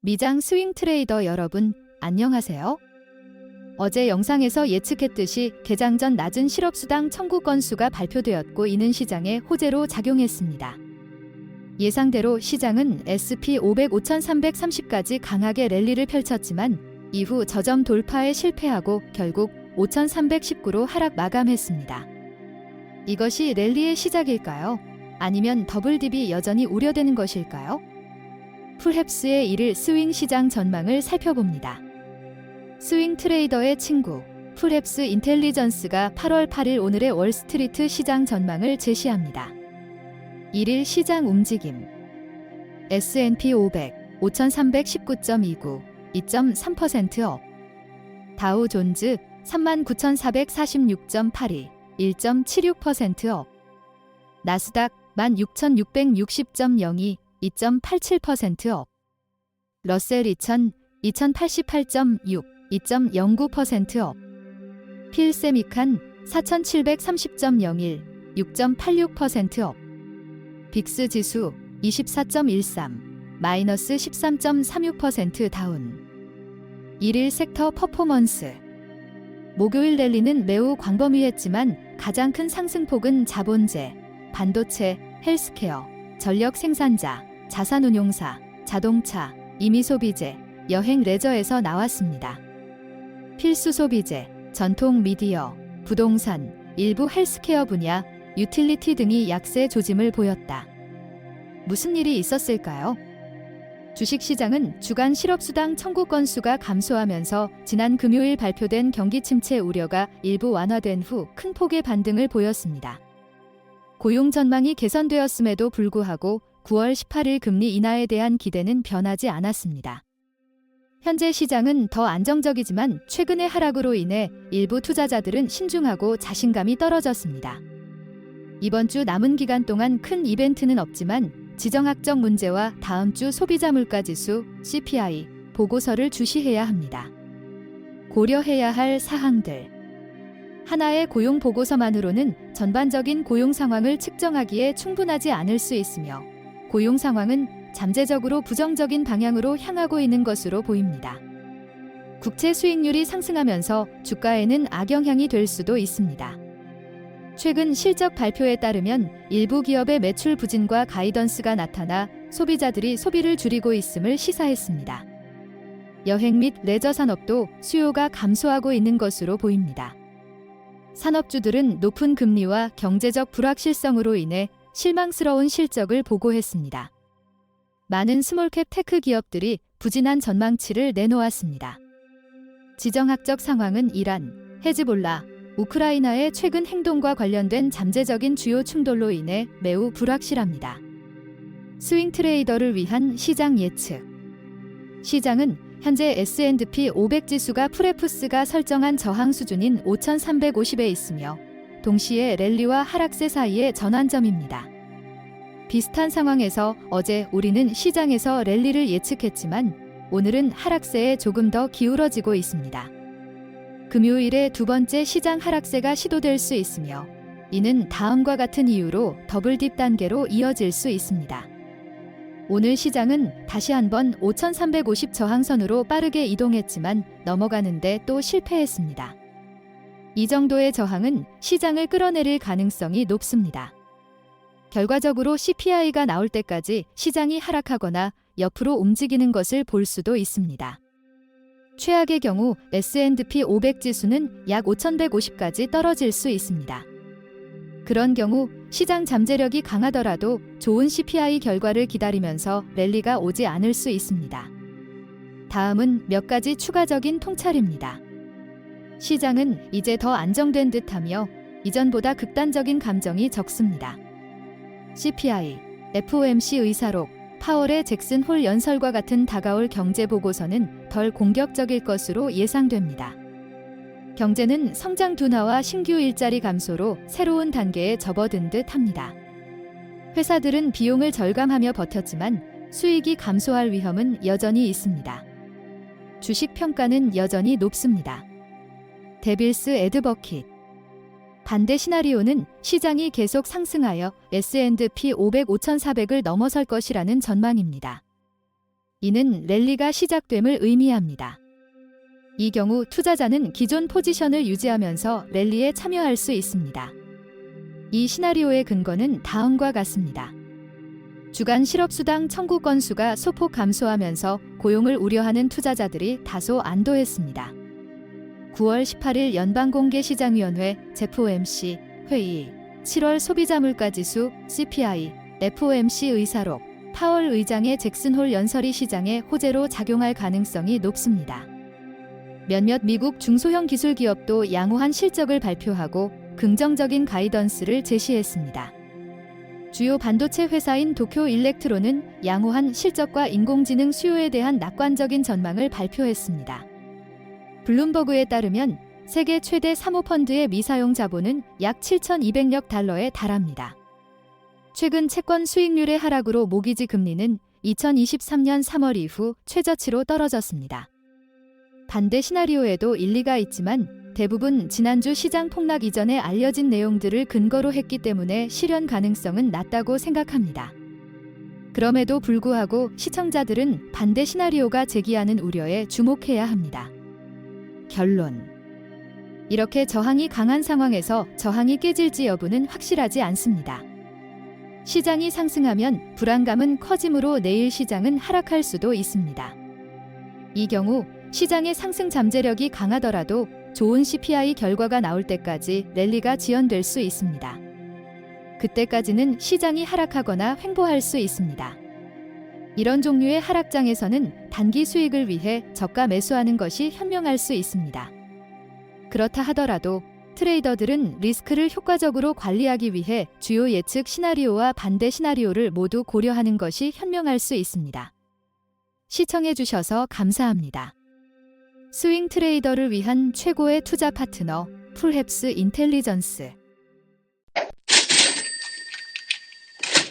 미장 스윙 트레이더 여러분, 안녕하세요. 어제 영상에서 예측했듯이 개장 전 낮은 실업수당 청구 건수가 발표되었고 이는 시장에 호재로 작용했습니다. 예상대로 시장은 SP500 5330까지 강하게 랠리를 펼쳤지만 이후 저점 돌파에 실패하고 결국 5319로 하락 마감했습니다. 이것이 랠리의 시작일까요? 아니면 더블딥이 여전히 우려되는 것일까요? 풀헵스의 1일 스윙 시장 전망을 살펴봅니다. 스윙 트레이더의 친구 풀헵스 인텔리전스가 8월 8일 오늘의 월스트리트 시장 전망을 제시합니다. 1일 시장 움직임 S&P 500 5319.29 2.3% 업 다우 존즈 39,446.82 1.76% 업 나스닥 16,660.02 2.87% 업 러셀 2000 2088.6 2.09% 업 필세미칸 4730.01 6.86% 업 빅스 지수 24.13 마이너스 13.36% 다운 1일 섹터 퍼포먼스 목요일 랠리는 매우 광범위했지만 가장 큰 상승폭은 자본재, 반도체, 헬스케어, 전력 생산자, 자산운용사, 자동차, 임의소비재, 여행 레저에서 나왔습니다. 필수 소비재, 전통 미디어, 부동산, 일부 헬스케어 분야, 유틸리티 등이 약세 조짐을 보였다. 무슨 일이 있었을까요? 주식시장은 주간 실업수당 청구 건수가 감소하면서 지난 금요일 발표된 경기 침체 우려가 일부 완화된 후 큰 폭의 반등을 보였습니다. 고용 전망이 개선되었음에도 불구하고 9월 18일 금리 인하에 대한 기대는 변하지 않았습니다. 현재 시장은 더 안정적이지만 최근의 하락으로 인해 일부 투자자들은 신중하고 자신감이 떨어졌습니다. 이번 주 남은 기간 동안 큰 이벤트는 없지만 지정학적 문제와 다음 주 소비자 물가지수 CPI 보고서를 주시해야 합니다. 고려해야 할 사항들 하나의 고용 보고서만으로는 전반적인 고용 상황을 측정하기에 충분하지 않을 수 있으며 고용 상황은 잠재적으로 부정적인 방향으로 향하고 있는 것으로 보입니다. 국채 수익률이 상승하면서 주가에는 악영향이 될 수도 있습니다. 최근 실적 발표에 따르면 일부 기업의 매출 부진과 가이던스가 나타나 소비자들이 소비를 줄이고 있음을 시사했습니다. 여행 및 레저 산업도 수요가 감소하고 있는 것으로 보입니다. 산업주들은 높은 금리와 경제적 불확실성으로 인해 실망스러운 실적을 보고했습니다. 많은 스몰캡 테크 기업들이 부진한 전망치를 내놓았습니다. 지정학적 상황은 이란, 헤즈볼라, 우크라이나의 최근 행동과 관련된 잠재적인 주요 충돌로 인해 매우 불확실합니다. 스윙 트레이더를 위한 시장 예측 시장은 현재 S&P 500 지수가 프레프스가 설정한 저항 수준인 5,350에 있으며 동시에 랠리와 하락세 사이의 전환점입니다. 비슷한 상황에서 어제 우리는 시장에서 랠리를 예측했지만 오늘은 하락세에 조금 더 기울어지고 있습니다. 금요일에 두 번째 시장 하락세가 시도될 수 있으며 이는 다음과 같은 이유로 더블딥 단계로 이어질 수 있습니다. 오늘 시장은 다시 한번 5350 저항선으로 빠르게 이동했지만 넘어가는데 또 실패했습니다. 이 정도의 저항은 시장을 끌어내릴 가능성이 높습니다. 결과적으로 CPI가 나올 때까지 시장이 하락하거나 옆으로 움직이는 것을 볼 수도 있습니다. 최악의 경우 S&P 500 지수는 약 5150까지 떨어질 수 있습니다. 그런 경우 시장 잠재력이 강하더라도 좋은 CPI 결과를 기다리면서 랠리가 오지 않을 수 있습니다. 다음은 몇 가지 추가적인 통찰입니다. 시장은 이제 더 안정된 듯하며 이전보다 극단적인 감정이 적습니다. CPI, FOMC 의사록, 파월의 잭슨 홀 연설과 같은 다가올 경제 보고서는 덜 공격적일 것으로 예상됩니다. 경제는 성장 둔화와 신규 일자리 감소로 새로운 단계에 접어든 듯 합니다. 회사들은 비용을 절감하며 버텼지만 수익이 감소할 위험은 여전히 있습니다. 주식 평가는 여전히 높습니다. 데빌스 애드버킷 반대 시나리오는 시장이 계속 상승하여 S&P 500 5400을 넘어설 것이라는 전망입니다. 이는 랠리가 시작됨을 의미합니다. 이 경우 투자자는 기존 포지션을 유지하면서 랠리에 참여할 수 있습니다. 이 시나리오의 근거는 다음과 같습니다. 주간 실업수당 청구 건수가 소폭 감소하면서 고용을 우려하는 투자자들이 다소 안도했습니다. 9월 18일 연방공개시장위원회 FOMC 회의, 7월 소비자 물가지수 CPI, FOMC 의사록, 파월 의장의 잭슨홀 연설이 시장에 호재로 작용할 가능성이 높습니다. 몇몇 미국 중소형 기술 기업도 양호한 실적을 발표하고 긍정적인 가이던스를 제시했습니다. 주요 반도체 회사인 도쿄 일렉트론은 양호한 실적과 인공지능 수요에 대한 낙관적인 전망을 발표했습니다. 블룸버그에 따르면 세계 최대 사모펀드의 미사용 자본은 약 7,200억 달러에 달합니다. 최근 채권 수익률의 하락으로 모기지 금리는 2023년 3월 이후 최저치로 떨어졌습니다. 반대 시나리오에도 일리가 있지만 대부분 지난주 시장 폭락 이전에 알려진 내용들을 근거로 했기 때문에 실현 가능성은 낮다고 생각합니다. 그럼에도 불구하고 시청자들은 반대 시나리오가 제기하는 우려에 주목해야 합니다. 결론. 이렇게 저항이 강한 상황에서 저항이 깨질지 여부는 확실하지 않습니다. 시장이 상승하면 불안감은 커지므로 내일 시장은 하락할 수도 있습니다. 이 경우 시장의 상승 잠재력이 강하더라도 좋은 CPI 결과가 나올 때까지 랠리가 지연될 수 있습니다. 그때까지는 시장이 하락하거나 횡보할 수 있습니다. 이런 종류의 하락장에서는 단기 수익을 위해 저가 매수하는 것이 현명할 수 있습니다. 그렇다 하더라도 트레이더들은 리스크를 효과적으로 관리하기 위해 주요 예측 시나리오와 반대 시나리오를 모두 고려하는 것이 현명할 수 있습니다. 시청해주셔서 감사합니다. 스윙 트레이더를 위한 최고의 투자 파트너, 풀헵스 인텔리전스.